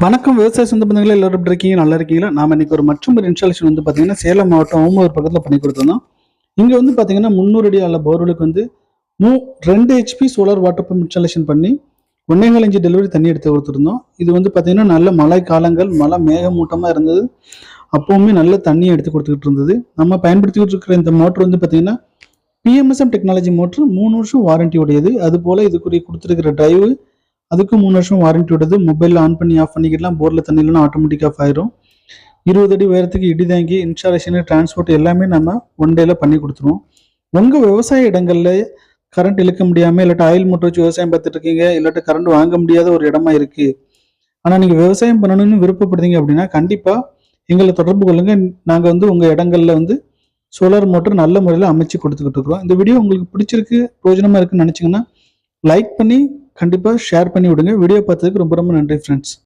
வணக்கம் விவசாய சொந்த பந்தங்களே எல்லாரும் எப்படி இருக்கீங்க? நல்லா இருக்கீங்களா? நாம இன்னைக்கு ஒரு மற்றும் ஒரு இன்ஸ்டாலேஷன் வந்து பார்த்தீங்கன்னா சேலம் மாவட்டம் ஓமலூர் பக்கத்தில் பண்ணி கொடுத்துருந்தோம். இங்கே வந்து பார்த்தீங்கன்னா 300 அடி ஆழ போர்வெலுக்கு வந்து 2 HP solar water pump installation பண்ணி 1.25 இன்ச் டெலிவரி தண்ணி எடுத்து கொடுத்துருந்தோம். இது வந்து பார்த்தீங்கன்னா நல்ல மழை காலங்கள், மழை மேகமூட்டமாக இருந்தது. அப்போவுமே நல்ல தண்ணியை எடுத்து கொடுத்துக்கிட்டு இருந்தது. நம்ம பயன்படுத்திக்கிட்டு இருக்கிற இந்த மோட்டர் வந்து பார்த்தீங்கன்னா பிஎம்எஸ்எம் டெக்னாலஜி மோட்டர் 3 வருஷம் வாரண்டி உடையது. அதுபோல் இதுக்குரிய கொடுத்துருக்கிற டிரைவு அதுக்கு 3 வருஷம் வாரண்டி விடுது. மொபைலில் ஆன் பண்ணி ஆஃப் பண்ணிக்கலாம். போரில் தண்ணி இல்லைன்னா ஆட்டோமேட்டிக் ஆஃப் ஆயிரும். 20 அடி உயரத்துக்கு இடி தாங்கி இன்ஸ்டாலேஷனு டிரான்ஸ்போர்ட் எல்லாமே நம்ம ஒன் டேல பண்ணி கொடுத்துருவோம். உங்கள் விவசாய இடங்களில் கரண்ட் இழுக்க முடியாமல் இல்லாட்டி ஆயில் மோட்டர் வச்சு விவசாயம் பார்த்துட்டு இருக்கீங்க, இல்லாட்டி கரண்ட் வாங்க முடியாத ஒரு இடமா இருக்குது, ஆனால் நீங்கள் விவசாயம் பண்ணணும்னு விருப்பப்படுறீங்க அப்படின்னா கண்டிப்பாக எங்களை தொடர்பு கொள்ளுங்க. நாங்கள் வந்து உங்கள் இடங்களில் வந்து சோலார் மோட்டர் நல்ல முறையில் அமைச்சு கொடுத்துக்கிட்டு இருக்கிறோம். இந்த வீடியோ உங்களுக்கு பிடிச்சிருக்கு, பிரயோஜனமாக இருக்குன்னு நினச்சிங்கன்னா லைக் பண்ணி கண்டிப்பாக ஷேர் பண்ணி விடுங்க. வீடியோ பார்த்ததுக்கு ரொம்ப ரொம்ப நன்றி ஃப்ரெண்ட்ஸ்.